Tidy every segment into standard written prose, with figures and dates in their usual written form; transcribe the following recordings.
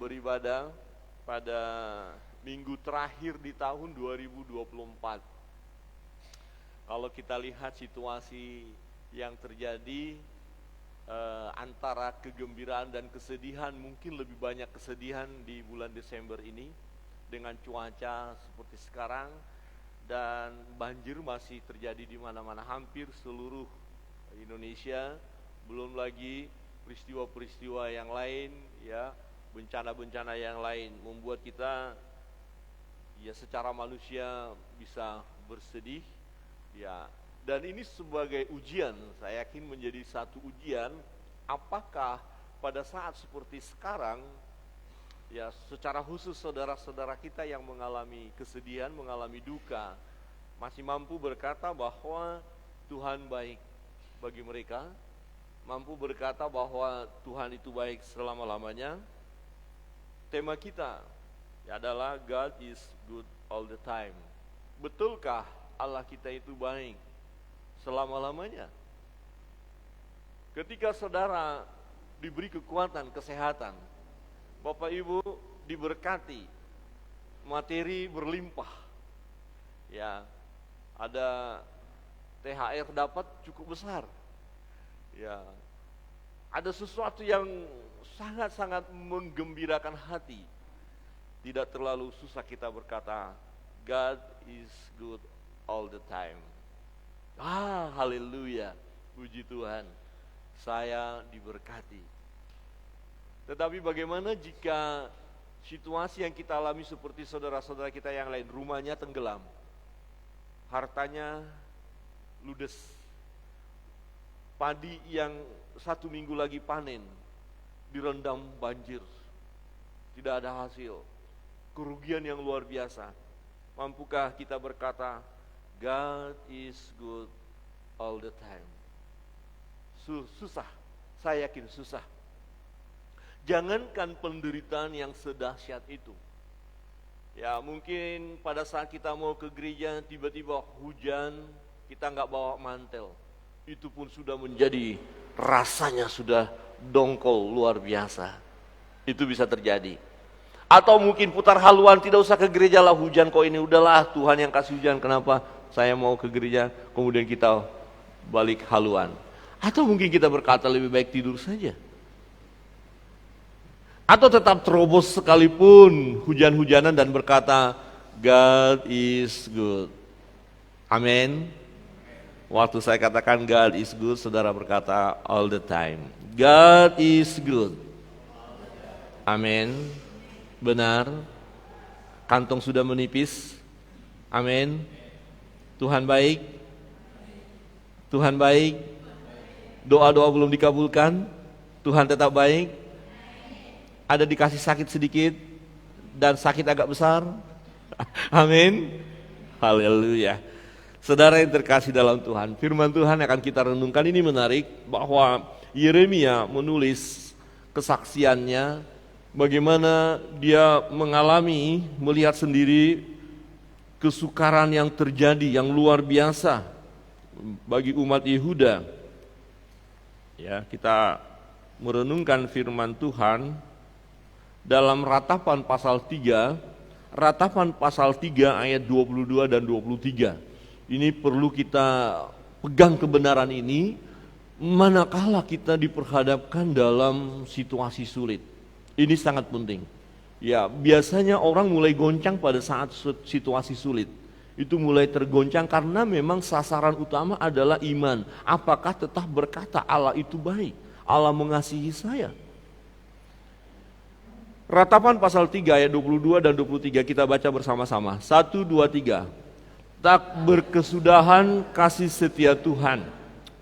beribadah pada minggu terakhir di tahun 2024. Kalau kita lihat situasi yang terjadi antara kegembiraan dan kesedihan, mungkin lebih banyak kesedihan di bulan Desember ini dengan cuaca seperti sekarang, dan banjir masih terjadi di mana-mana, hampir seluruh Indonesia. Belum lagi peristiwa-peristiwa yang lain, ya, bencana-bencana yang lain membuat kita ya secara manusia bisa bersedih, ya. Dan ini sebagai ujian, saya yakin menjadi satu ujian, apakah pada saat seperti sekarang, ya, secara khusus saudara-saudara kita yang mengalami kesedihan, mengalami duka, masih mampu berkata bahwa Tuhan baik bagi mereka, mampu berkata bahwa Tuhan itu baik selama-lamanya. Tema kita adalah God is good all the time. Betulkah Allah kita itu baik selama-lamanya? Ketika saudara diberi kekuatan, kesehatan, Bapak Ibu diberkati, materi berlimpah, ya, ada THR dapat cukup besar, ya, ada sesuatu yang sangat-sangat menggembirakan hati. Tidak terlalu susah kita berkata God is good all the time. Haleluya, puji Tuhan, saya diberkati. Tetapi bagaimana jika situasi yang kita alami seperti saudara-saudara kita yang lain, rumahnya tenggelam, hartanya ludes, padi yang 1 minggu lagi panen direndam banjir, tidak ada hasil, kerugian yang luar biasa. Mampukah kita berkata God is good all the time? Susah, saya yakin susah. Jangankan penderitaan yang sedahsyat itu, ya, mungkin pada saat kita mau ke gereja tiba-tiba hujan, kita nggak bawa mantel, itu pun sudah menjadi, rasanya sudah dongkol luar biasa. Itu bisa terjadi. Atau mungkin putar haluan, tidak usah ke gereja lah, hujan kok ini, udahlah Tuhan yang kasih hujan, kenapa saya mau ke gereja, kemudian kita balik haluan. Atau mungkin kita berkata lebih baik tidur saja. Atau tetap terobos sekalipun hujan-hujanan dan berkata God is good. Amin. Waktu saya katakan God is good, saudara berkata all the time. God is good. Amin. Benar. Kantong sudah menipis. Amin. Tuhan baik. Tuhan baik. Doa-doa belum dikabulkan, Tuhan tetap baik. Ada dikasih sakit sedikit dan sakit agak besar. Amin. Haleluya. Saudara yang terkasih dalam Tuhan, firman Tuhan yang akan kita renungkan ini menarik, bahwa Yeremia menulis kesaksiannya, bagaimana dia mengalami, melihat sendiri kesukaran yang terjadi yang luar biasa bagi umat Yehuda. Ya, kita merenungkan firman Tuhan dalam Ratapan pasal 3, Ratapan pasal 3 ayat 22 dan 23. Ini perlu kita pegang kebenaran ini manakala kita diperhadapkan dalam situasi sulit. Ini sangat penting. Ya, biasanya orang mulai goncang pada saat situasi sulit. Itu mulai tergoncang karena memang sasaran utama adalah iman. Apakah tetap berkata Allah itu baik, Allah mengasihi saya? Ratapan pasal 3 ayat 22 dan 23 kita baca bersama-sama. 1, 2, 3. Tak berkesudahan kasih setia Tuhan,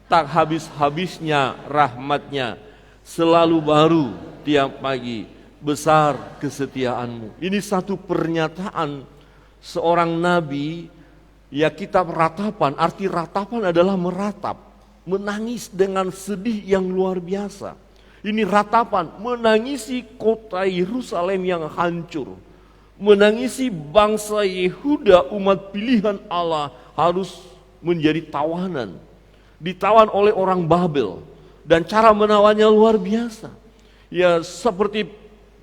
tak habis-habisnya rahmatnya, selalu baru tiap pagi, besar kesetiaanmu. Ini satu pernyataan seorang nabi. Ya, kitab Ratapan, arti Ratapan adalah meratap, menangis dengan sedih yang luar biasa. Ini Ratapan menangisi kota Yerusalem yang hancur, menangisi bangsa Yehuda, umat pilihan Allah, harus menjadi tawanan, ditawan oleh orang Babel, dan cara menawannya luar biasa. Ya, seperti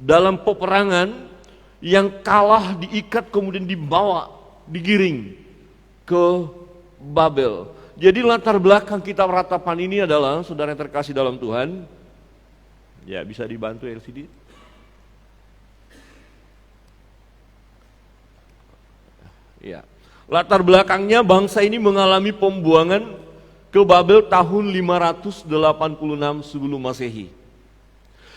dalam peperangan, yang kalah diikat kemudian dibawa, digiring ke Babel. Jadi latar belakang kitab Ratapan ini adalah, saudara yang terkasih dalam Tuhan, ya bisa dibantu LCD. Ya. Latar belakangnya bangsa ini mengalami pembuangan ke Babel tahun 586 sebelum Masehi.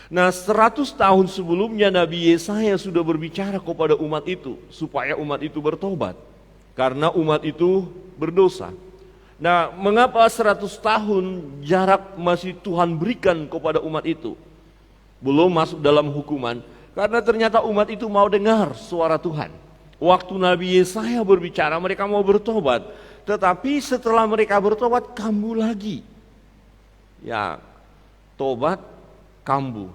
Nah, 100 tahun sebelumnya Nabi Yesaya sudah berbicara kepada umat itu supaya umat itu bertobat karena umat itu berdosa. Nah, mengapa 100 tahun jarak masih Tuhan berikan kepada umat itu? Belum masuk dalam hukuman, karena ternyata umat itu mau dengar suara Tuhan. Waktu Nabi Yesaya berbicara, mereka mau bertobat, tetapi setelah mereka bertobat, kambuh lagi. Ya, tobat, kambuh.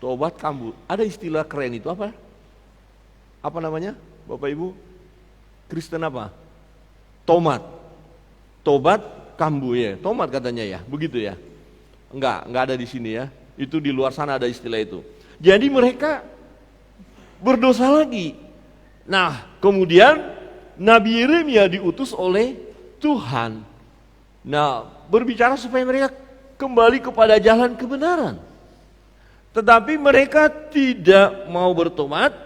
Tobat, kambuh. Ada istilah keren itu apa? Apa namanya, Bapak Ibu? Kristen apa? Tomat. Tobat, kambuh ya. Tomat katanya ya, begitu ya. Enggak ada di sini ya. Itu di luar sana ada istilah itu. Jadi mereka berdosa lagi. Nah, kemudian Nabi Yeremia diutus oleh Tuhan. Nah, berbicara supaya mereka kembali kepada jalan kebenaran. Tetapi mereka tidak mau bertobat.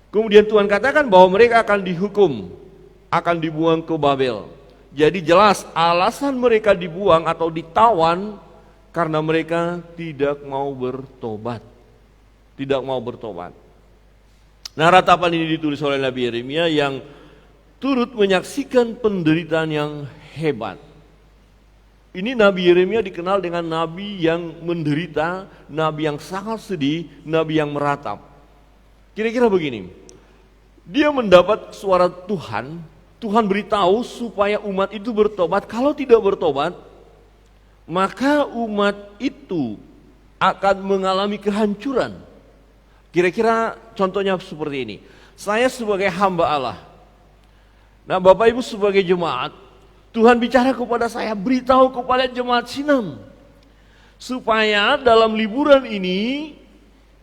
Kemudian Tuhan katakan bahwa mereka akan dihukum, akan dibuang ke Babel. Jadi jelas alasan mereka dibuang atau ditawan karena mereka tidak mau bertobat. Tidak mau bertobat. Nah, ratapan ini ditulis oleh Nabi Yeremia yang turut menyaksikan penderitaan yang hebat. Ini Nabi Yeremia dikenal dengan nabi yang menderita, nabi yang sangat sedih, nabi yang meratap. Kira-kira begini, dia mendapat suara Tuhan, Tuhan beritahu supaya umat itu bertobat. Kalau tidak bertobat, maka umat itu akan mengalami kehancuran. Kira-kira contohnya seperti ini. Saya sebagai hamba Allah. Nah, Bapak Ibu sebagai jemaat, Tuhan bicara kepada saya, beritahu kepada jemaat Sinam supaya dalam liburan ini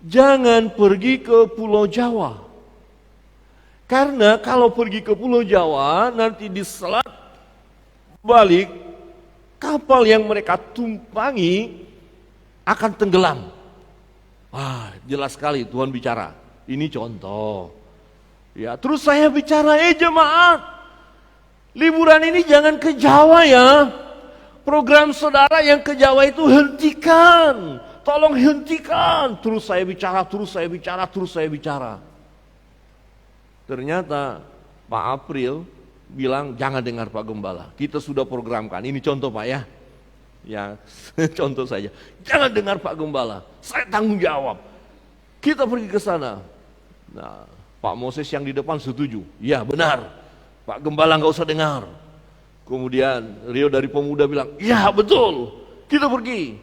jangan pergi ke Pulau Jawa. Karena kalau pergi ke Pulau Jawa, nanti di selat balik kapal yang mereka tumpangi akan tenggelam. Wah, jelas sekali Tuhan bicara. Ini contoh. Ya, terus saya bicara, jemaat, liburan ini jangan ke Jawa ya. Program saudara yang ke Jawa itu hentikan. Tolong hentikan. Terus saya bicara. Ternyata Pak April bilang jangan dengar Pak Gembala. Kita sudah programkan. Ini contoh Pak ya. Ya, contoh saja. Jangan dengar Pak Gembala. Saya tanggung jawab. Kita pergi ke sana. Nah, Pak Moses yang di depan setuju. Ya benar. Pak Gembala nggak usah dengar. Kemudian Rio dari pemuda bilang, iya betul. Kita pergi.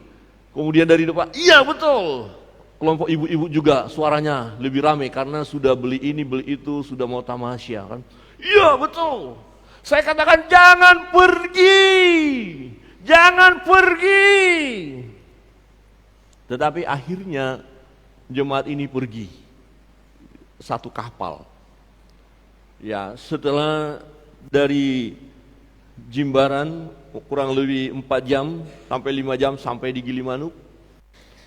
Kemudian dari depan, iya betul. Kelompok ibu-ibu juga suaranya lebih ramai karena sudah beli ini, beli itu, sudah mau tamasya kan. Iya betul. Saya katakan jangan pergi. Jangan pergi. Tetapi akhirnya jemaat ini pergi. Satu kapal. Ya, setelah dari Jimbaran kurang lebih 4 jam sampai 5 jam sampai di Gilimanuk.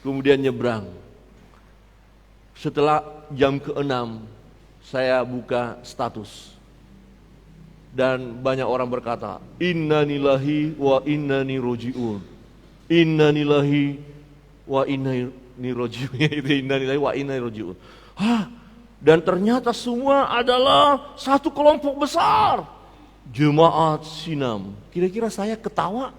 Kemudian nyebrang. Setelah jam ke-6 saya buka status. Dan banyak orang berkata, innanillahi wa innani roji'un. Innanillahi wa innani roji'un. Itu innanillahi wa innani roji'un. Dan ternyata semua adalah satu kelompok besar. Jemaat Sinam. Kira-kira saya ketawa?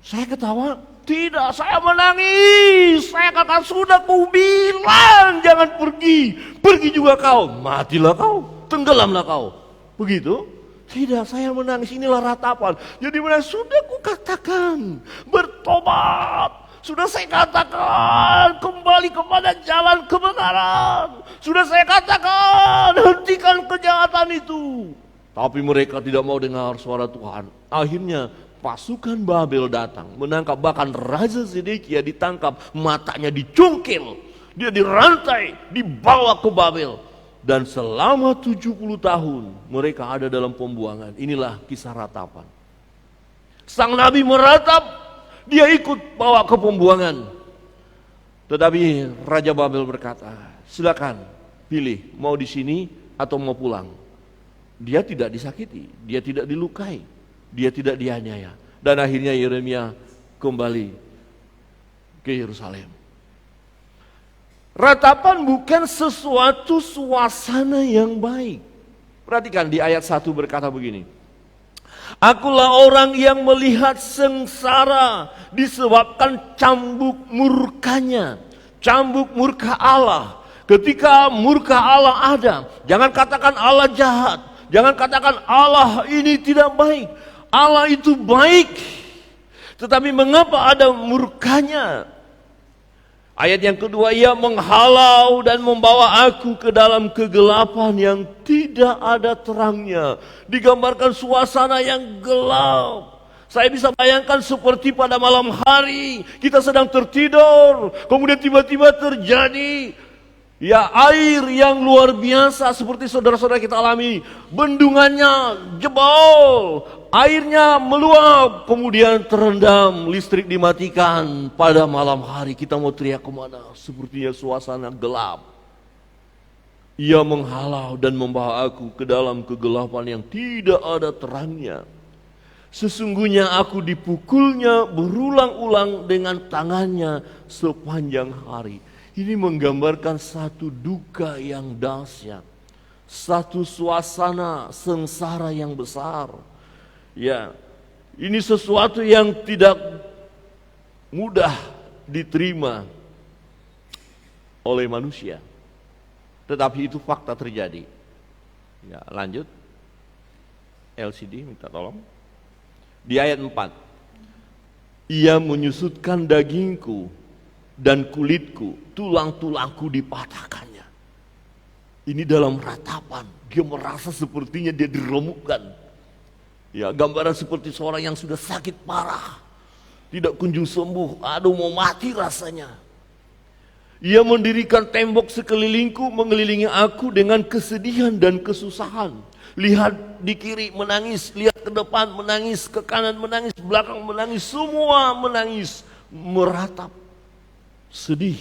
Saya ketawa? Tidak, saya menangis. Saya kata, sudah ku bilang jangan pergi. Pergi juga kau. Matilah kau. Tenggelamlah kau. Begitu? Tidak, saya menangis. Inilah ratapan. Jadi sudah ku katakan bertobat. Sudah saya katakan kembali kepada jalan kebenaran. Sudah saya katakan hentikan kejahatan itu. Tapi mereka tidak mau dengar suara Tuhan. Akhirnya pasukan Babel datang menangkap, bahkan Raja Zedekia ditangkap, matanya dicungkil. Dia dirantai, dibawa ke Babel. Dan selama 70 tahun mereka ada dalam pembuangan. Inilah kisah ratapan. Sang nabi meratap, dia ikut bawa ke pembuangan. Tetapi Raja Babel berkata, silakan pilih mau di sini atau mau pulang. Dia tidak disakiti, dia tidak dilukai, dia tidak dianiaya. Dan akhirnya Yeremia kembali ke Yerusalem. Ratapan bukan sesuatu suasana yang baik. Perhatikan di ayat 1 berkata begini. Akulah orang yang melihat sengsara disebabkan cambuk murkanya. Cambuk murka Allah. Ketika murka Allah ada, jangan katakan Allah jahat. Jangan katakan Allah ini tidak baik. Allah itu baik. Tetapi mengapa ada murkanya? Ayat yang kedua, ia menghalau dan membawa aku ke dalam kegelapan yang tidak ada terangnya. Digambarkan suasana yang gelap. Saya bisa bayangkan seperti pada malam hari, kita sedang tertidur, kemudian tiba-tiba terjadi air yang luar biasa seperti saudara-saudara kita alami. Bendungannya jebol, airnya meluap, kemudian terendam, listrik dimatikan pada malam hari. Kita mau teriak kemana? Sepertinya suasana gelap. Ia menghalau dan membawa aku ke dalam kegelapan yang tidak ada terangnya. Sesungguhnya aku dipukulnya berulang-ulang dengan tangannya sepanjang hari. Ini menggambarkan satu duka yang dahsyat, satu suasana sengsara yang besar. Ya, ini sesuatu yang tidak mudah diterima oleh manusia. Tetapi itu fakta terjadi. Ya, lanjut. LCD minta tolong. Di ayat 4. Ia menyusutkan dagingku dan kulitku, tulang-tulangku dipatahkannya. Ini dalam ratapan, dia merasa sepertinya dia diremukkan. Ya, gambaran seperti seorang yang sudah sakit parah, tidak kunjung sembuh, aduh mau mati rasanya. Ia mendirikan tembok sekelilingku, mengelilingi aku dengan kesedihan dan kesusahan. Lihat di kiri menangis, lihat ke depan menangis, ke kanan menangis, belakang menangis, semua menangis, meratap. Sedih.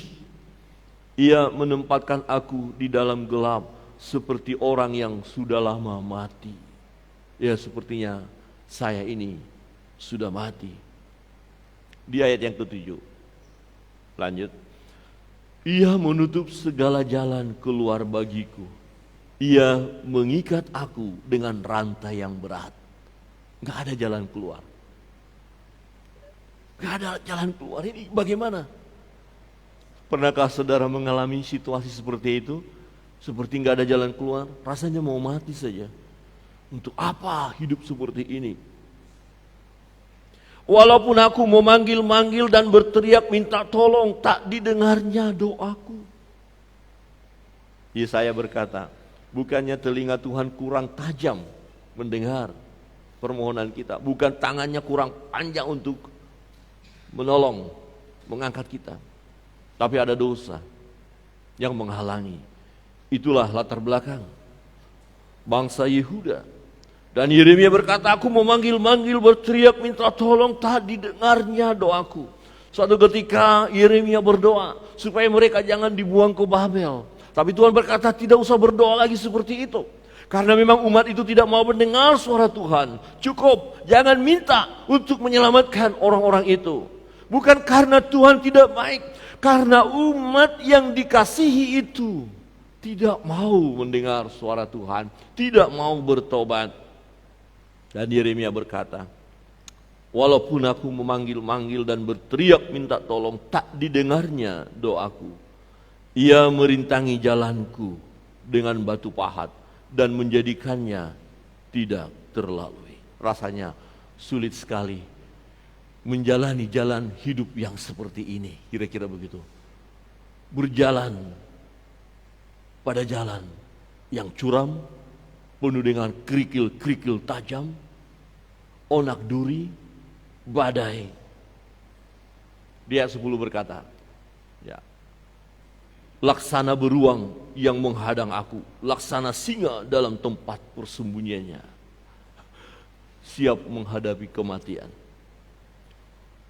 Ia menempatkan aku di dalam gelap seperti orang yang sudah lama mati. Ya, sepertinya saya ini sudah mati. Di ayat yang ke-7. Lanjut. Ia menutup segala jalan keluar bagiku. Ia mengikat aku dengan rantai yang berat. Gak ada jalan keluar. Gak ada jalan keluar. Ini bagaimana? Pernahkah saudara mengalami situasi seperti itu? Seperti nggak ada jalan keluar, rasanya mau mati saja. Untuk apa hidup seperti ini? Walaupun aku memanggil-manggil dan berteriak minta tolong, tak didengarnya doaku. Yesaya berkata, bukannya telinga Tuhan kurang tajam mendengar permohonan kita, bukan tangannya kurang panjang untuk menolong, mengangkat kita. Tapi ada dosa yang menghalangi. Itulah latar belakang bangsa Yehuda. Dan Yeremia berkata, aku memanggil-manggil, berteriak minta tolong, tak didengarnya doaku. Suatu ketika Yeremia berdoa supaya mereka jangan dibuang ke Babel. Tapi Tuhan berkata tidak usah berdoa lagi seperti itu. Karena memang umat itu tidak mau mendengar suara Tuhan. Cukup, jangan minta untuk menyelamatkan orang-orang itu. Bukan karena Tuhan tidak baik, karena umat yang dikasihi itu tidak mau mendengar suara Tuhan, tidak mau bertobat. Dan Yeremia berkata, walaupun aku memanggil-manggil dan berteriak minta tolong, tak didengarnya doaku. Ia merintangi jalanku dengan batu pahat dan menjadikannya tidak terlalui. Rasanya sulit sekali menjalani jalan hidup yang seperti ini, kira-kira begitu. Berjalan pada jalan yang curam, penuh dengan kerikil-kerikil tajam, onak duri, badai. Dia 10 berkata, ya, laksana beruang yang menghadang aku, laksana singa dalam tempat persembunyiannya, siap menghadapi kematian.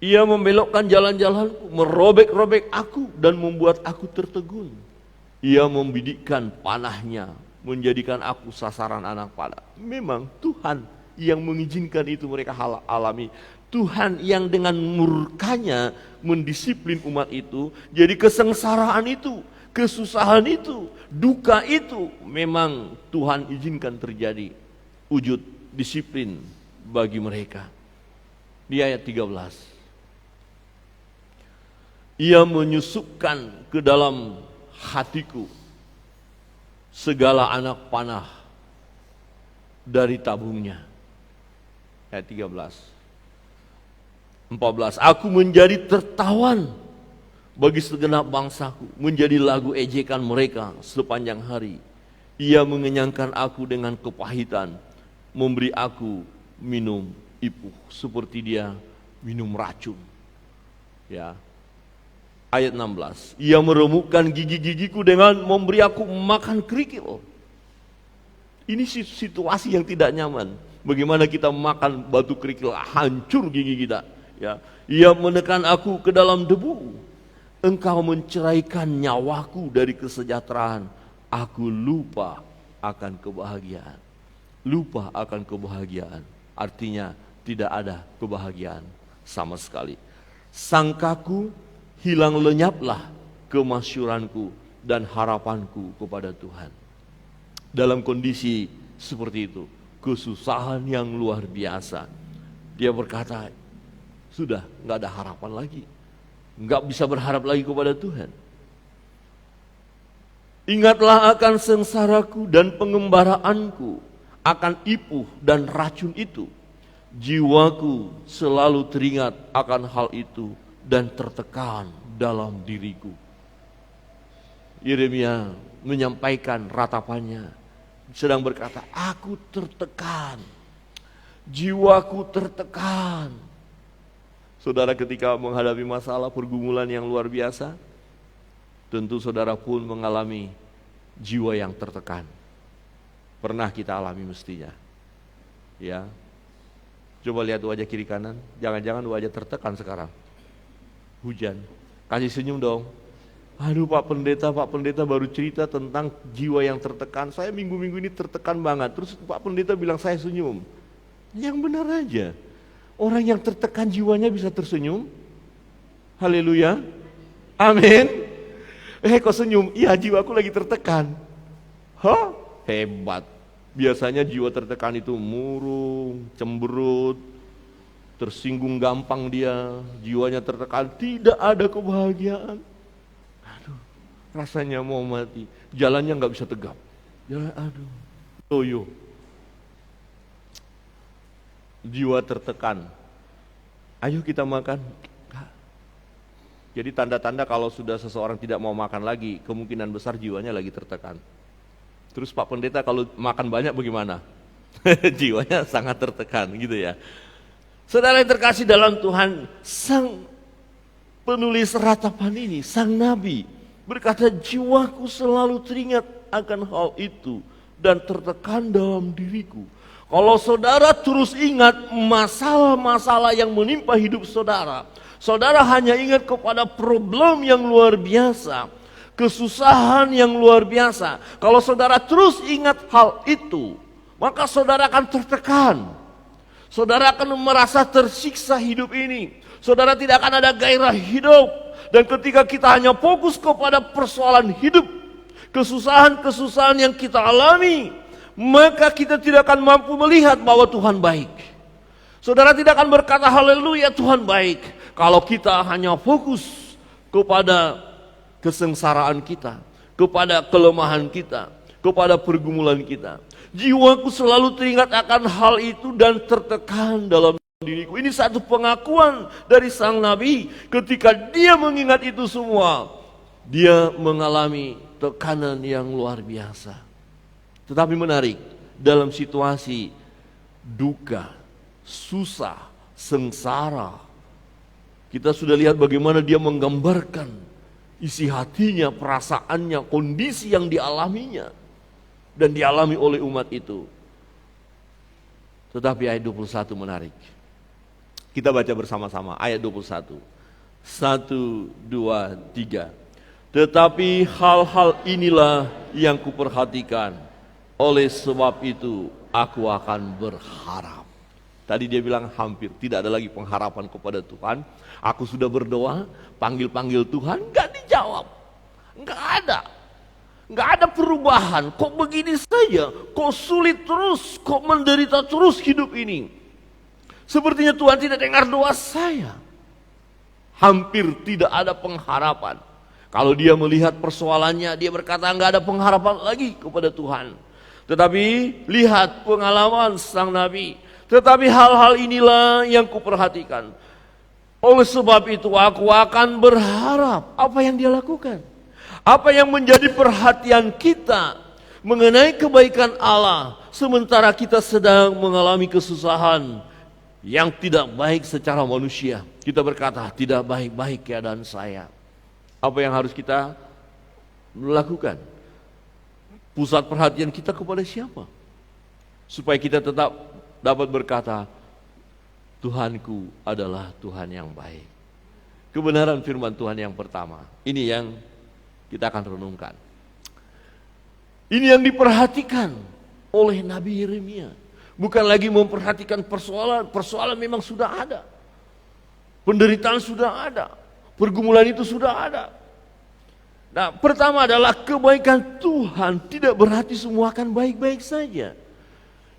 Ia membelokkan jalan-jalanku, merobek-robek aku dan membuat aku tertegun. Ia membidikkan panahnya, menjadikan aku sasaran anak panah. Memang Tuhan yang mengizinkan itu mereka alami. Tuhan yang dengan murkanya mendisiplin umat itu. Jadi kesengsaraan itu, kesusahan itu, duka itu memang Tuhan izinkan terjadi. Wujud disiplin bagi mereka. Di ayat 13. Ia menyusupkan ke dalam hatiku segala anak panah dari tabungnya. Ayat 14. Aku menjadi tertawan bagi segenap bangsaku, menjadi lagu ejekan mereka sepanjang hari. Ia mengenyangkan aku dengan kepahitan, memberi aku minum ipuh seperti dia minum racun. Ya. Ayat 16. Ia meremukkan gigi-gigiku dengan memberi aku makan kerikil. Ini situasi yang tidak nyaman. Bagaimana kita makan batu kerikil, hancur gigi kita. Ya. Ia menekan aku ke dalam debu. Engkau menceraikan nyawaku dari kesejahteraan. Aku lupa akan kebahagiaan. Lupa akan kebahagiaan. Artinya tidak ada kebahagiaan sama sekali. Sangkaku hilang lenyaplah kemasyuranku dan harapanku kepada Tuhan. Dalam kondisi seperti itu, kesusahan yang luar biasa, dia berkata, sudah nggak ada harapan lagi, nggak bisa berharap lagi kepada Tuhan. Ingatlah akan sengsaraku dan pengembaraanku, akan ipuh dan racun itu. Jiwaku selalu teringat akan hal itu dan tertekan dalam diriku. Yeremia menyampaikan ratapannya, sedang berkata, aku tertekan, jiwaku tertekan. Saudara, ketika menghadapi masalah pergumulan yang luar biasa, tentu saudara pun mengalami jiwa yang tertekan. Pernah kita alami mestinya. Ya. Coba lihat wajah kiri kanan, jangan-jangan wajah tertekan sekarang. Hujan, kasih senyum dong. Aduh Pak Pendeta baru cerita tentang jiwa yang tertekan. Saya minggu-minggu ini tertekan banget. Terus Pak Pendeta bilang saya senyum. Yang benar aja. Orang yang tertekan jiwanya bisa tersenyum. Haleluya. Amin. Kok senyum? Iya, jiwaku lagi tertekan. Hah? Hebat. Biasanya jiwa tertekan itu murung, cemberut, tersinggung gampang dia, jiwanya tertekan, tidak ada kebahagiaan. Aduh, rasanya mau mati, jalannya nggak bisa tegap. Jalan, aduh, loyo. Jiwa tertekan. Ayo kita makan. Jadi tanda-tanda kalau sudah seseorang tidak mau makan lagi, kemungkinan besar jiwanya lagi tertekan. Terus Pak Pendeta kalau makan banyak bagaimana? Jiwanya sangat tertekan gitu ya. Saudara yang terkasih dalam Tuhan, sang penulis ratapan ini, sang nabi berkata, jiwaku selalu teringat akan hal itu dan tertekan dalam diriku. Kalau saudara terus ingat masalah-masalah yang menimpa hidup saudara, saudara hanya ingat kepada problem yang luar biasa, kesusahan yang luar biasa. Kalau saudara terus ingat hal itu, maka saudara akan tertekan. Saudara akan merasa tersiksa hidup ini. Saudara tidak akan ada gairah hidup. Dan ketika kita hanya fokus kepada persoalan hidup, kesusahan-kesusahan yang kita alami, maka kita tidak akan mampu melihat bahwa Tuhan baik. Saudara tidak akan berkata haleluya Tuhan baik, kalau kita hanya fokus kepada kesengsaraan kita, kepada kelemahan kita, kepada pergumulan kita. Jiwaku selalu teringat akan hal itu dan tertekan dalam diriku. Ini satu pengakuan dari sang nabi. Ketika dia mengingat itu semua, dia mengalami tekanan yang luar biasa. Tetapi menarik, dalam situasi duka, susah, sengsara, kita sudah lihat bagaimana dia menggambarkan isi hatinya, perasaannya, kondisi yang dialaminya dan dialami oleh umat itu. Tetapi ayat 21 menarik. Kita baca bersama-sama ayat 21. 1, 2, 3. Tetapi hal-hal inilah yang kuperhatikan. Oleh sebab itu aku akan berharap. Tadi dia bilang hampir tidak ada lagi pengharapan kepada Tuhan. Aku sudah berdoa, panggil-panggil Tuhan, gak dijawab. Gak ada perubahan. Kok begini saja? Kok sulit terus? Kok menderita terus hidup ini? Sepertinya Tuhan tidak dengar doa saya. Hampir tidak ada pengharapan. Kalau dia melihat persoalannya, dia berkata gak ada pengharapan lagi kepada Tuhan. Tetapi lihat pengalaman sang nabi. Tetapi hal-hal inilah yang kuperhatikan. Oleh sebab itu aku akan berharap. Apa yang dia lakukan? Apa yang menjadi perhatian kita mengenai kebaikan Allah sementara kita sedang mengalami kesusahan yang tidak baik secara manusia. Kita berkata tidak baik-baik keadaan saya. Apa yang harus kita lakukan? Pusat perhatian kita kepada siapa? Supaya kita tetap dapat berkata, Tuhanku adalah Tuhan yang baik. Kebenaran firman Tuhan yang pertama. Ini yang kita akan renungkan. Ini yang diperhatikan oleh Nabi Yeremia. Bukan lagi memperhatikan persoalan memang sudah ada. Penderitaan sudah ada. Pergumulan itu sudah ada. Nah, pertama adalah kebaikan Tuhan tidak berarti semua akan baik-baik saja.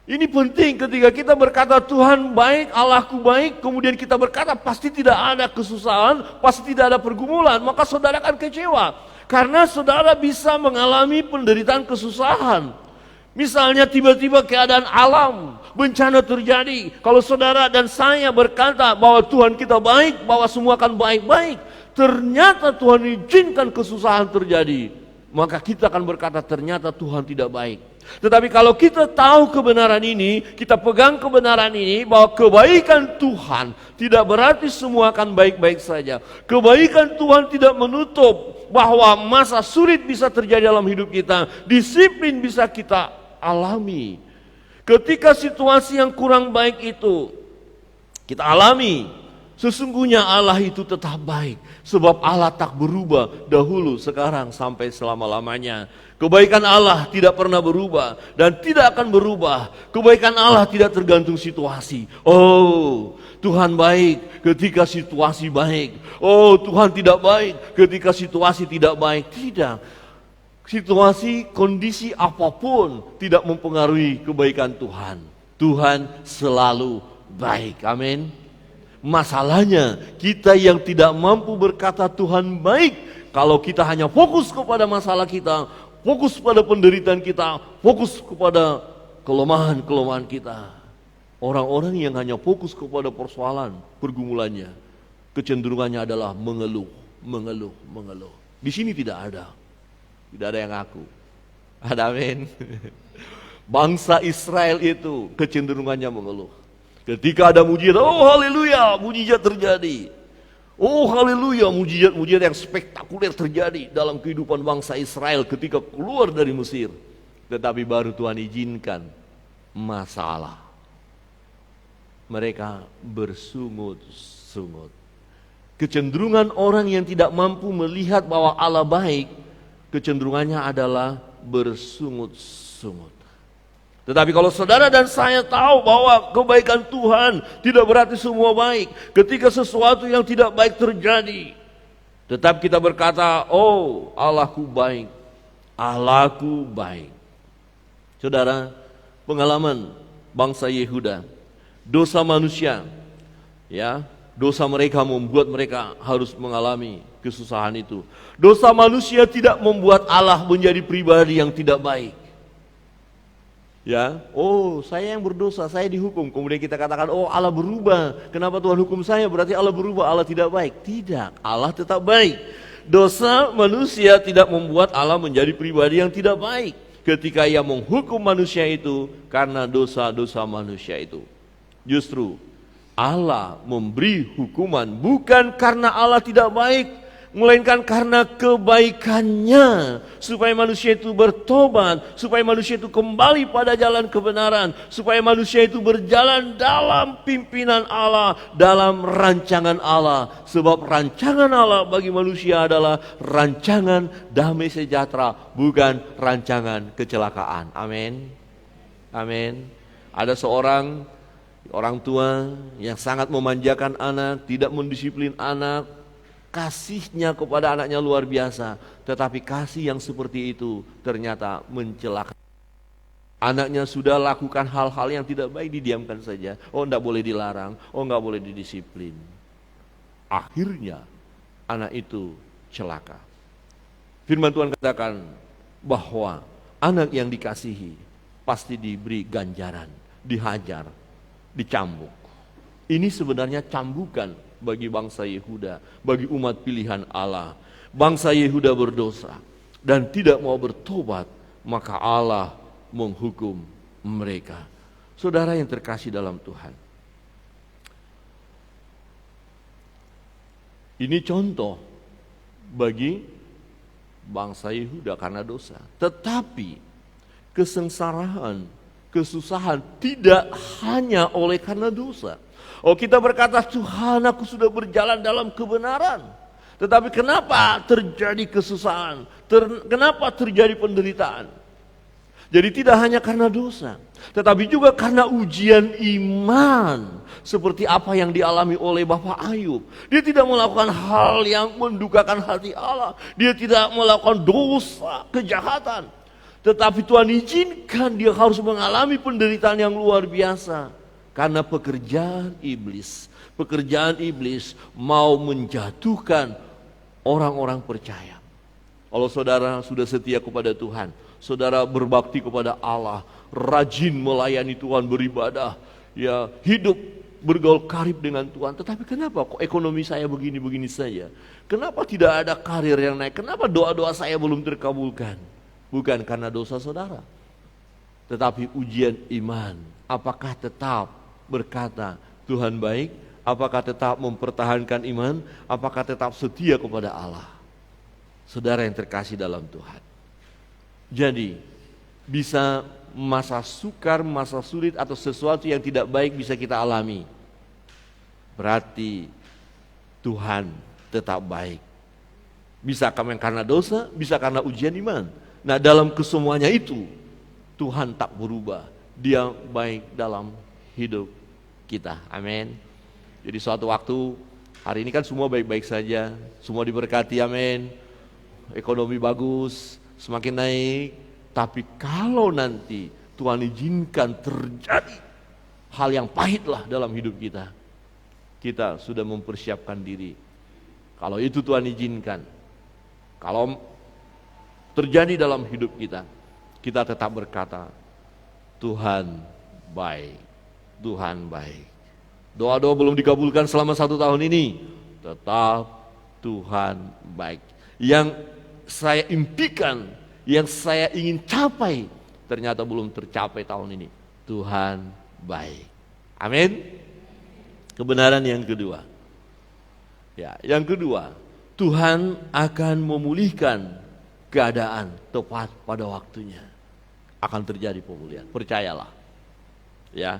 Ini penting ketika kita berkata Tuhan baik, Allahku baik, kemudian kita berkata pasti tidak ada kesusahan, pasti tidak ada pergumulan, maka saudara akan kecewa. Karena saudara bisa mengalami penderitaan kesusahan. Misalnya tiba-tiba keadaan alam, bencana terjadi. Kalau saudara dan saya berkata bahwa Tuhan kita baik, bahwa semua akan baik-baik, ternyata Tuhan izinkan kesusahan terjadi, maka kita akan berkata ternyata Tuhan tidak baik. Tetapi kalau kita tahu kebenaran ini, kita pegang kebenaran ini bahwa kebaikan Tuhan tidak berarti semua akan baik-baik saja. Kebaikan Tuhan tidak menutup bahwa masa sulit bisa terjadi dalam hidup kita, disiplin bisa kita alami. Ketika situasi yang kurang baik itu kita alami, sesungguhnya Allah itu tetap baik. Sebab Allah tak berubah dahulu, sekarang, sampai selama-lamanya. Kebaikan Allah tidak pernah berubah dan tidak akan berubah. Kebaikan Allah tidak tergantung situasi. Oh, Tuhan baik ketika situasi baik. Oh, Tuhan tidak baik ketika situasi tidak baik. Tidak. Situasi, kondisi apapun tidak mempengaruhi kebaikan Tuhan. Tuhan selalu baik. Amin. Masalahnya kita yang tidak mampu berkata Tuhan baik, kalau kita hanya fokus kepada masalah kita, fokus pada penderitaan kita, fokus kepada kelemahan-kelemahan kita. Orang-orang yang hanya fokus kepada persoalan, pergumulannya, kecenderungannya adalah mengeluh. Di sini tidak ada yang ngaku. Ada, amin. Bangsa Israel itu kecenderungannya mengeluh. Ketika ada mujizat, oh haleluya, mujizat terjadi. Oh haleluya, mujizat yang spektakuler terjadi dalam kehidupan bangsa Israel ketika keluar dari Mesir. Tetapi baru Tuhan izinkan masalah. Mereka bersungut-sungut. Kecenderungan orang yang tidak mampu melihat bahwa Allah baik, kecenderungannya adalah bersungut-sungut. Tetapi kalau saudara dan saya tahu bahwa kebaikan Tuhan tidak berarti semua baik. Ketika sesuatu yang tidak baik terjadi, tetap kita berkata, oh Allahku baik, Allahku baik. Saudara, pengalaman bangsa Yehuda, dosa manusia, ya, dosa mereka membuat mereka harus mengalami kesusahan itu. Dosa manusia tidak membuat Allah menjadi pribadi yang tidak baik. Ya, oh saya yang berdosa, saya dihukum. Kemudian kita katakan, oh Allah berubah. Kenapa Tuhan hukum saya? Berarti Allah berubah, Allah tidak baik. Tidak, Allah tetap baik. Dosa manusia tidak membuat Allah menjadi pribadi yang tidak baik. Ketika ia menghukum manusia itu karena dosa-dosa manusia itu. Justru Allah memberi hukuman bukan karena Allah tidak baik, melainkan karena kebaikannya, supaya manusia itu bertobat, supaya manusia itu kembali pada jalan kebenaran, supaya manusia itu berjalan dalam pimpinan Allah, dalam rancangan Allah. Sebab rancangan Allah bagi manusia adalah rancangan damai sejahtera, bukan rancangan kecelakaan. Amin. Amin. Ada seorang orang tua yang sangat memanjakan anak, tidak mendisiplin anak, kasihnya kepada anaknya luar biasa, tetapi kasih yang seperti itu ternyata mencelakai. Anaknya sudah lakukan hal-hal yang tidak baik, didiamkan saja. Oh, enggak boleh dilarang, oh enggak boleh didisiplin. Akhirnya anak itu celaka. Firman Tuhan katakan bahwa anak yang dikasihi pasti diberi ganjaran, dihajar, dicambuk. Ini sebenarnya cambukan bagi bangsa Yehuda, bagi umat pilihan Allah. Bangsa Yehuda berdosa dan tidak mau bertobat, maka Allah menghukum mereka. Saudara yang terkasih dalam Tuhan, ini contoh bagi bangsa Yehuda karena dosa. Tetapi kesengsaraan, kesusahan tidak hanya oleh karena dosa. Oh, kita berkata, Tuhan, aku sudah berjalan dalam kebenaran. Tetapi kenapa terjadi kesusahan? Kenapa terjadi penderitaan? Jadi tidak hanya karena dosa, tetapi juga karena ujian iman. Seperti apa yang dialami oleh Bapak Ayub. Dia tidak melakukan hal yang mendukakan hati Allah. Dia tidak melakukan dosa, kejahatan. Tetapi Tuhan izinkan dia harus mengalami penderitaan yang luar biasa. Karena pekerjaan iblis mau menjatuhkan orang-orang percaya. Kalau saudara sudah setia kepada Tuhan, saudara berbakti kepada Allah, rajin melayani Tuhan, beribadah, ya hidup bergaul karib dengan Tuhan. Tetapi kenapa kok ekonomi saya begini-begini saja? Kenapa tidak ada karir yang naik? Kenapa doa-doa saya belum terkabulkan? Bukan karena dosa saudara, tetapi ujian iman. Apakah tetap berkata Tuhan baik? Apakah tetap mempertahankan iman? Apakah tetap setia kepada Allah? Saudara yang terkasih dalam Tuhan, jadi bisa masa sukar, masa sulit atau sesuatu yang tidak baik bisa kita alami, berarti Tuhan tetap baik. Bisa karena dosa, bisa karena ujian iman. Nah, dalam kesemuanya itu Tuhan tak berubah. Dia baik dalam hidup kita. Amin. Jadi suatu waktu, hari ini kan semua baik-baik saja, semua diberkati, amin. Ekonomi bagus, semakin naik. Tapi kalau nanti Tuhan izinkan terjadi hal yang pahitlah dalam hidup kita, kita sudah mempersiapkan diri. Kalau itu Tuhan izinkan, kalau terjadi dalam hidup kita, kita tetap berkata, Tuhan baik, Tuhan baik. Doa-doa belum dikabulkan selama 1 tahun ini, tetap Tuhan baik. Yang saya impikan, yang saya ingin capai, ternyata belum tercapai tahun ini. Tuhan baik. Amin. Kebenaran yang kedua. Ya, yang kedua, Tuhan akan memulihkan keadaan tepat pada waktunya. Akan terjadi pemulihan, percayalah. Ya.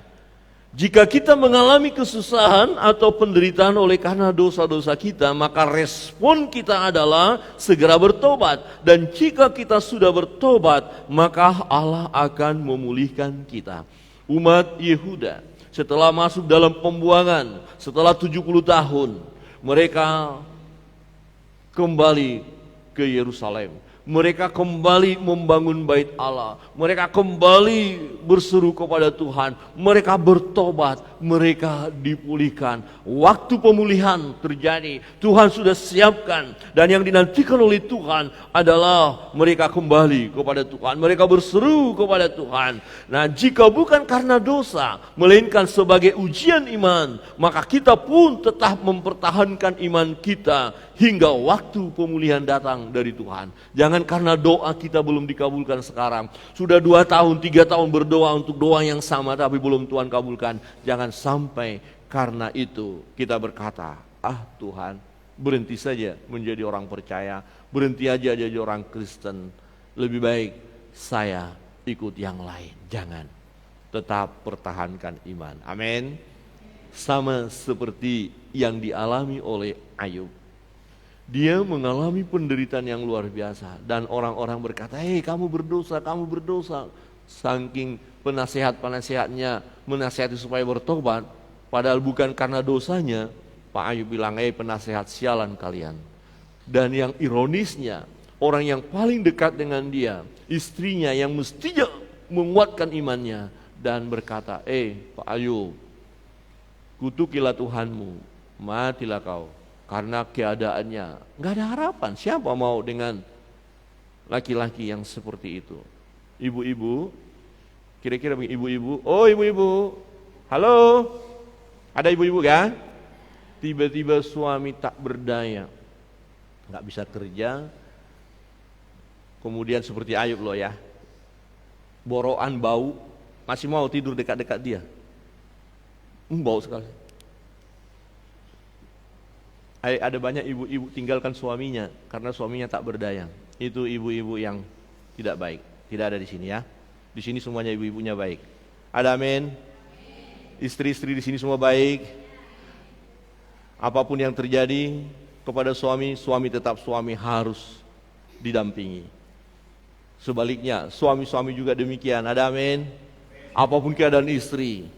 Jika kita mengalami kesusahan atau penderitaan oleh karena dosa-dosa kita, maka respon kita adalah segera bertobat. Dan jika kita sudah bertobat, maka Allah akan memulihkan kita. Umat Yehuda setelah masuk dalam pembuangan, setelah 70 tahun, mereka kembali ke Yerusalem. Mereka kembali membangun bait Allah. Mereka kembali berseru kepada Tuhan. Mereka bertobat. Mereka dipulihkan. Waktu pemulihan terjadi. Tuhan sudah siapkan. Dan yang dinantikan oleh Tuhan adalah mereka kembali kepada Tuhan. Mereka berseru kepada Tuhan. Nah, jika bukan karena dosa, melainkan sebagai ujian iman, maka kita pun tetap mempertahankan iman kita hingga waktu pemulihan datang dari Tuhan. Jangan karena doa kita belum dikabulkan sekarang. Sudah 2 tahun, 3 tahun berdoa untuk doa yang sama tapi belum Tuhan kabulkan. Jangan sampai karena itu kita berkata, ah Tuhan berhenti saja menjadi orang percaya, berhenti aja jadi orang Kristen. Lebih baik saya ikut yang lain. Jangan, tetap pertahankan iman. Amin. Sama seperti yang dialami oleh Ayub. Dia mengalami penderitaan yang luar biasa. Dan orang-orang berkata, hei kamu berdosa, kamu berdosa. Saking penasehat-penasehatnya menasihati supaya bertobat, padahal bukan karena dosanya. Pak Ayub bilang, penasehat, sialan kalian. Dan yang ironisnya, orang yang paling dekat dengan dia, istrinya yang mestinya menguatkan imannya, dan berkata, Pak Ayub, kutukilah Tuhanmu, matilah kau. Karena keadaannya gak ada harapan. Siapa mau dengan laki-laki yang seperti itu? Ibu-ibu, kira-kira ibu-ibu, ibu-ibu, halo, ada ibu-ibu kan? Tiba-tiba suami tak berdaya, gak bisa kerja, kemudian seperti Ayub loh ya, boroan bau, masih mau tidur dekat-dekat dia, bau sekali. Ada banyak ibu-ibu tinggalkan suaminya karena suaminya tak berdaya. Itu ibu-ibu yang tidak baik. Tidak ada di sini ya. Di sini semuanya ibu-ibunya baik. Ada amin. Istri-istri di sini semua baik. Apapun yang terjadi kepada suami, suami tetap suami, harus didampingi. Sebaliknya, suami-suami juga demikian. Ada amin. Apapun keadaan istri,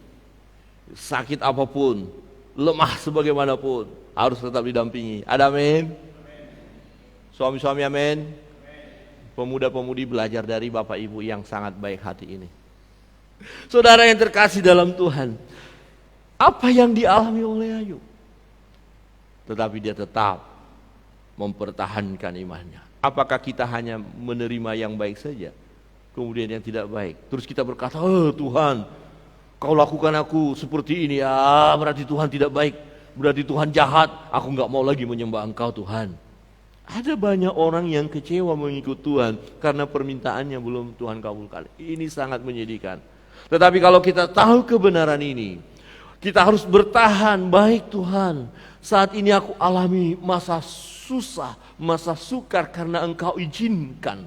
sakit apapun, lemah sebagaimanapun, harus tetap didampingi. Ada amin. Suami-suami amin. Pemuda-pemudi belajar dari Bapak Ibu yang sangat baik hati ini. Saudara yang terkasih dalam Tuhan, apa yang dialami oleh Ayub? Tetapi dia tetap mempertahankan imannya. Apakah kita hanya menerima yang baik saja, kemudian yang tidak baik, terus kita berkata, Tuhan, kau lakukan aku seperti ini, berarti Tuhan tidak baik, berarti Tuhan jahat, aku gak mau lagi menyembah Engkau Tuhan. Ada banyak orang yang kecewa mengikut Tuhan karena permintaannya belum Tuhan kabulkan. Ini sangat menyedihkan. Tetapi kalau kita tahu kebenaran ini, kita harus bertahan. Baik Tuhan, saat ini aku alami masa susah, masa sukar karena Engkau izinkan.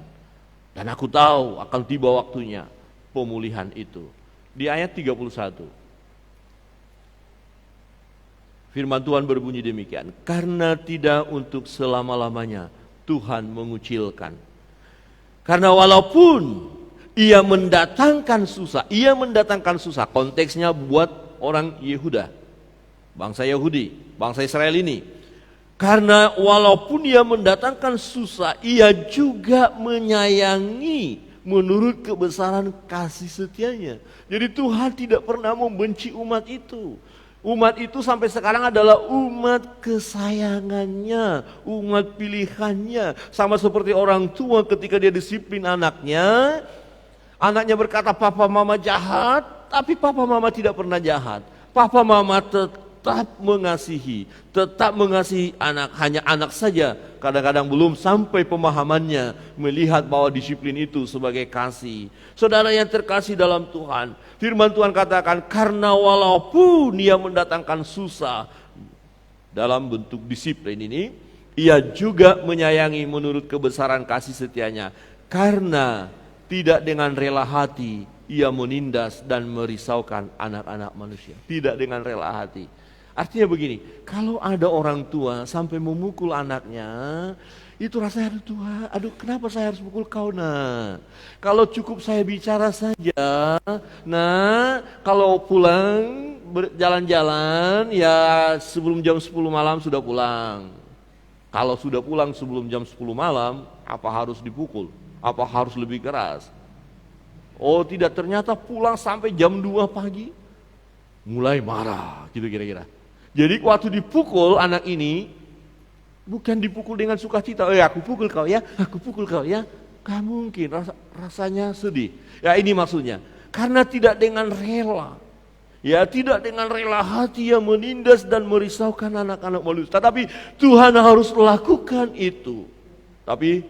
Dan aku tahu akan tiba waktunya pemulihan itu. Di ayat 31. Firman Tuhan berbunyi demikian, karena tidak untuk selama-lamanya Tuhan mengucilkan. Karena walaupun ia mendatangkan susah, konteksnya buat orang Yehuda, bangsa Yahudi, bangsa Israel ini. Karena walaupun ia mendatangkan susah, ia juga menyayangi menurut kebesaran kasih setianya. Jadi Tuhan tidak pernah membenci umat itu. Umat itu sampai sekarang adalah umat kesayangannya, umat pilihannya. Sama seperti orang tua ketika dia disiplin anaknya, anaknya berkata papa mama jahat, tapi papa mama tidak pernah jahat. Papa mama tetap mengasihi anak, hanya anak saja kadang-kadang belum sampai pemahamannya melihat bahwa disiplin itu sebagai kasih. Saudara yang terkasih dalam Tuhan, firman Tuhan katakan, karena walaupun ia mendatangkan susah dalam bentuk disiplin ini, ia juga menyayangi menurut kebesaran kasih setianya. Karena tidak dengan rela hati ia menindas dan merisaukan anak-anak manusia. Tidak dengan rela hati. Artinya begini, kalau ada orang tua sampai memukul anaknya, itu rasanya, aduh kenapa saya harus pukul kau nak? Kalau cukup saya bicara saja, kalau pulang berjalan-jalan ya sebelum jam 10 malam sudah pulang. Kalau sudah pulang sebelum jam 10 malam, apa harus dipukul? Apa harus lebih keras? Oh tidak, ternyata pulang sampai jam 2 pagi, mulai marah gitu kira-kira. Jadi waktu dipukul anak ini, bukan dipukul dengan sukacita, aku pukul kau ya, gak mungkin, rasanya sedih. Ya ini maksudnya, karena tidak dengan rela, ya tidak dengan rela hati yang menindas dan merisaukan anak-anak manusia. Tetapi Tuhan harus lakukan itu, tapi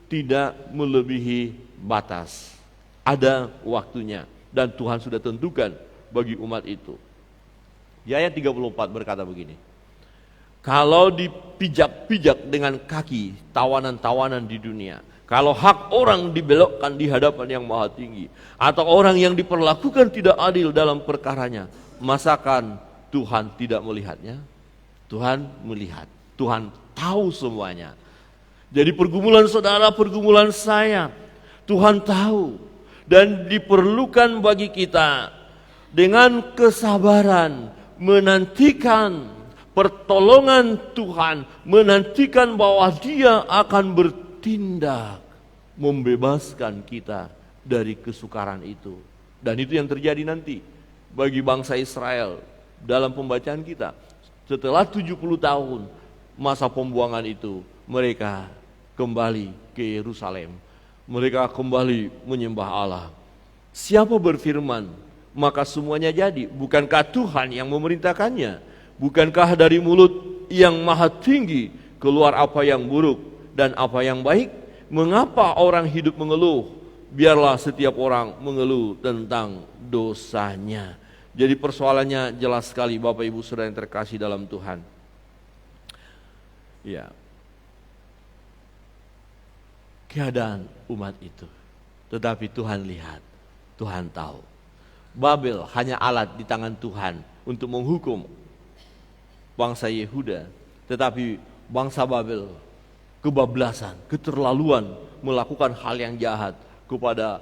tidak melebihi batas. Ada waktunya dan Tuhan sudah tentukan bagi umat itu. Di ayat 34 berkata begini, Kalau dipijak-pijak dengan kaki tawanan-tawanan di dunia, kalau hak orang dibelokkan di hadapan yang maha tinggi, atau orang yang diperlakukan tidak adil dalam perkaranya, masakan Tuhan tidak melihatnya? Tuhan melihat, Tuhan tahu semuanya. Jadi pergumulan saudara, pergumulan saya, Tuhan tahu. Dan diperlukan bagi kita dengan kesabaran menantikan pertolongan Tuhan, menantikan bahwa Dia akan bertindak membebaskan kita dari kesukaran itu. Dan itu yang terjadi nanti bagi bangsa Israel dalam pembacaan kita. Setelah 70 tahun masa pembuangan itu, mereka kembali ke Yerusalem. Mereka kembali menyembah Allah. Siapa berfirman, maka semuanya jadi. Bukankah Tuhan yang memerintahkannya? Bukankah dari mulut yang maha tinggi keluar apa yang buruk dan apa yang baik? Mengapa orang hidup mengeluh? Biarlah setiap orang mengeluh tentang dosanya. Jadi persoalannya jelas sekali Bapak Ibu Saudara yang terkasih dalam Tuhan. Ya. Keadaan umat itu. Tetapi Tuhan lihat, Tuhan tahu. Babel hanya alat di tangan Tuhan untuk menghukum bangsa Yehuda. Tetapi bangsa Babel kebablasan, keterlaluan melakukan hal yang jahat kepada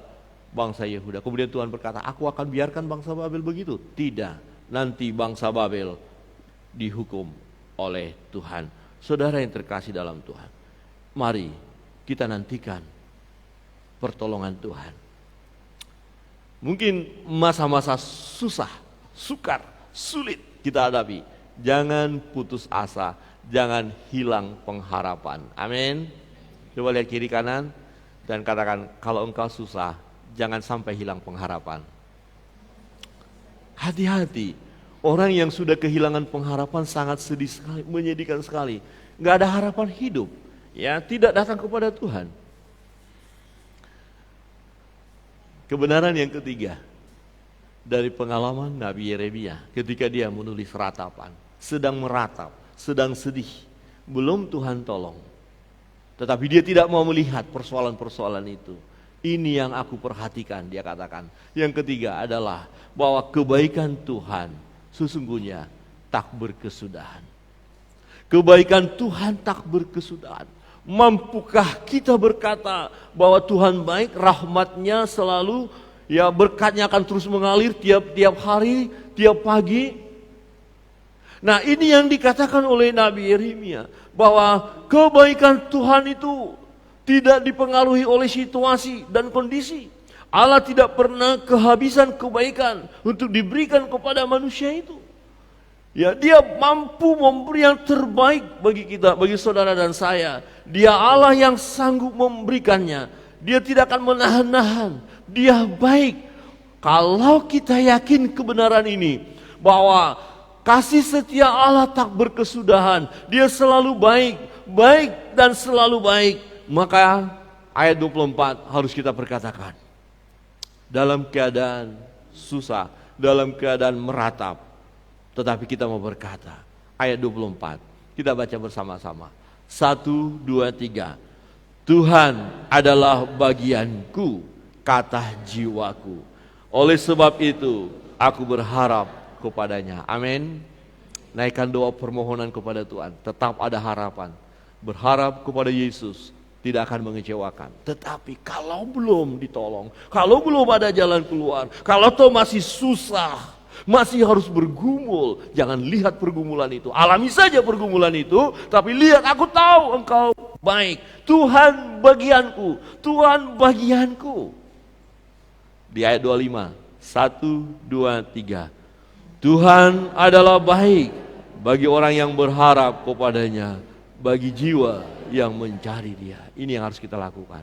bangsa Yehuda. Kemudian Tuhan berkata, aku akan biarkan bangsa Babel begitu. Tidak, nanti bangsa Babel dihukum oleh Tuhan. Saudara yang terkasih dalam Tuhan, mari kita nantikan pertolongan Tuhan. Mungkin masa-masa susah, sukar, sulit kita hadapi. Jangan putus asa, jangan hilang pengharapan. Amin. Coba lihat kiri kanan dan katakan, kalau engkau susah, jangan sampai hilang pengharapan. Hati-hati, orang yang sudah kehilangan pengharapan sangat sedih sekali, menyedihkan sekali. Gak ada harapan hidup. Ya, tidak datang kepada Tuhan. Kebenaran yang ketiga dari pengalaman Nabi Yeremia ketika dia menulis ratapan, sedang meratap, sedang sedih, belum Tuhan tolong. Tetapi dia tidak mau melihat persoalan-persoalan itu. Ini yang aku perhatikan, dia katakan. Yang ketiga adalah bahwa kebaikan Tuhan sesungguhnya tak berkesudahan. Kebaikan Tuhan tak berkesudahan. Mampukah kita berkata bahwa Tuhan baik, rahmatnya selalu, ya berkatnya akan terus mengalir tiap hari, tiap pagi. Nah, ini yang dikatakan oleh Nabi Yeremia, bahwa kebaikan Tuhan itu tidak dipengaruhi oleh situasi dan kondisi. Allah tidak pernah kehabisan kebaikan untuk diberikan kepada manusia itu. Ya, dia mampu memberi yang terbaik bagi kita, bagi saudara dan saya. Dia Allah yang sanggup memberikannya. Dia tidak akan menahan-nahan. Dia baik. Kalau kita yakin kebenaran ini, bahwa kasih setia Allah tak berkesudahan, Dia selalu baik, baik dan selalu baik, maka ayat 24 harus kita perkatakan. Dalam keadaan susah, dalam keadaan meratap, tetapi kita mau berkata, ayat 24, kita baca bersama-sama. 1, 2, 3. Tuhan adalah bagianku, kata jiwaku. Oleh sebab itu, aku berharap kepadanya. Amin. Naikkan doa permohonan kepada Tuhan. Tetap ada harapan. Berharap kepada Yesus tidak akan mengecewakan. Tetapi kalau belum ditolong, kalau belum ada jalan keluar, kalau toh masih susah, masih harus bergumul, jangan lihat pergumulan itu. Alami saja pergumulan itu, tapi lihat, aku tahu engkau baik. Tuhan bagianku, Tuhan bagianku. Di ayat 25, 1, 2, 3. Tuhan adalah baik bagi orang yang berharap kepadanya, bagi jiwa yang mencari Dia. Ini yang harus kita lakukan.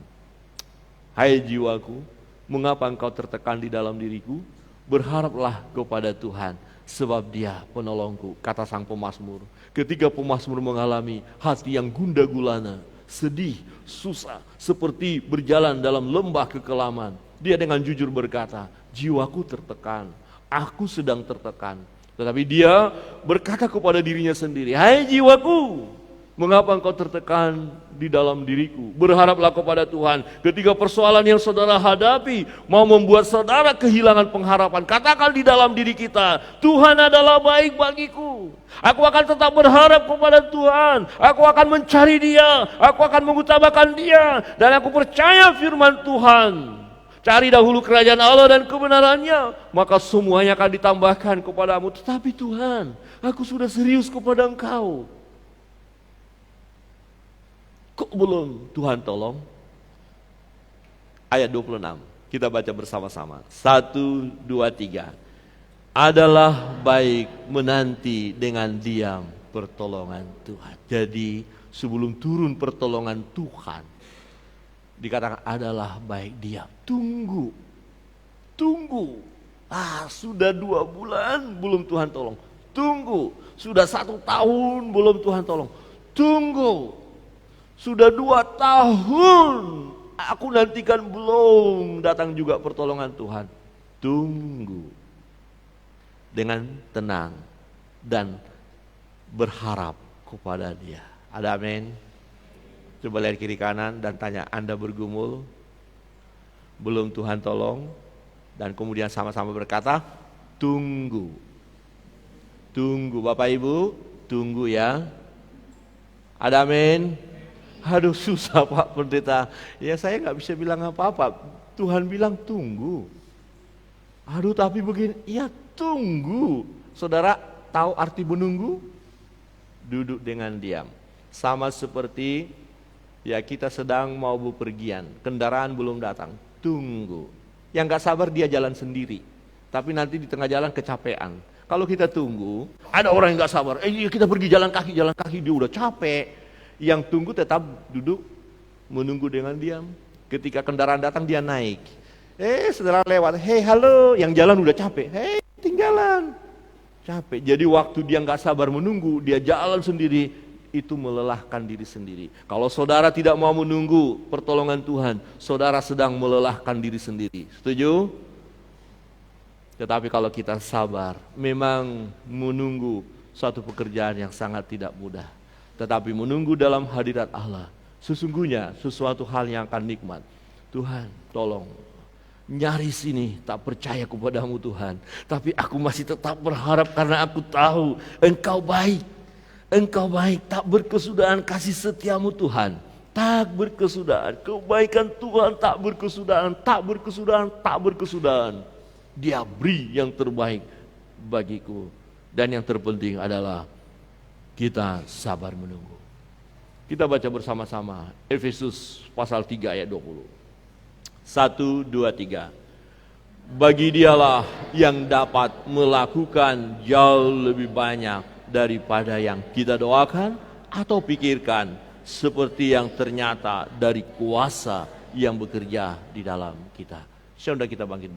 Hai jiwaku, mengapa engkau tertekan di dalam diriku? Berharaplah kepada Tuhan, sebab Dia penolongku, kata sang pemazmur. Ketika pemazmur mengalami hati yang gundah gulana, sedih, susah, seperti berjalan dalam lembah kekelaman, dia dengan jujur berkata, jiwaku tertekan, aku sedang tertekan. Tetapi dia berkata kepada dirinya sendiri, "Hai jiwaku, mengapa engkau tertekan di dalam diriku? Berharaplah kepada Tuhan." Ketika persoalan yang saudara hadapi mau membuat saudara kehilangan pengharapan, katakan di dalam diri kita, "Tuhan adalah baik bagiku. Aku akan tetap berharap kepada Tuhan. Aku akan mencari Dia. Aku akan mengutamakan Dia. Dan aku percaya firman Tuhan. Cari dahulu kerajaan Allah dan kebenarannya, maka semuanya akan ditambahkan kepadamu." Tetapi Tuhan, aku sudah serius kepada Engkau. Kok belum Tuhan tolong? Ayat 26, kita baca bersama-sama. 1, 2, 3. Adalah baik menanti dengan diam pertolongan Tuhan. Jadi sebelum turun pertolongan Tuhan, dikatakan adalah baik diam. Tunggu. Sudah 2 bulan belum Tuhan tolong. Tunggu. Sudah 1 tahun belum Tuhan tolong. Tunggu. Sudah 2 tahun aku nantikan belum datang juga pertolongan Tuhan. Tunggu. Dengan tenang dan berharap kepada Dia. Ada amin? Coba lihat kiri kanan dan tanya, Anda bergumul, belum Tuhan tolong, dan kemudian sama-sama berkata, tunggu. Tunggu Bapak Ibu, tunggu ya. Ada amin? Aduh susah Pak Pendeta. Ya saya gak bisa bilang apa-apa. Tuhan bilang tunggu. Aduh tapi begini, ya tunggu. Saudara tahu arti menunggu? Duduk dengan diam. Sama seperti ya kita sedang mau bepergian, kendaraan belum datang, tunggu. Yang gak sabar dia jalan sendiri, tapi nanti di tengah jalan kecapean. Kalau kita tunggu, ada orang yang gak sabar, kita pergi jalan kaki, dia udah capek. Yang tunggu tetap duduk, menunggu dengan diam. Ketika kendaraan datang dia naik. Saudara lewat, halo, yang jalan udah capek, tinggalan. Capek, jadi waktu dia gak sabar menunggu, dia jalan sendiri, itu melelahkan diri sendiri. Kalau saudara tidak mau menunggu pertolongan Tuhan, saudara sedang melelahkan diri sendiri. Setuju? Tetapi kalau kita sabar, memang menunggu suatu pekerjaan yang sangat tidak mudah. Tetapi menunggu dalam hadirat Allah, sesungguhnya sesuatu hal yang akan nikmat. Tuhan, tolong. Nyaris ini tak percaya kepadamu Tuhan, tapi aku masih tetap berharap karena aku tahu Engkau baik. Engkau baik, tak berkesudahan kasih setiamu Tuhan, tak berkesudahan, kebaikan Tuhan tak berkesudahan. Dia beri yang terbaik bagiku. Dan yang terpenting adalah kita sabar menunggu. Kita baca bersama-sama Efesus pasal 3 ayat 20. 1, 2, 3. Bagi Dialah yang dapat melakukan jauh lebih banyak daripada yang kita doakan atau pikirkan, seperti yang ternyata dari kuasa yang bekerja di dalam kita. Saudara kita bangkit.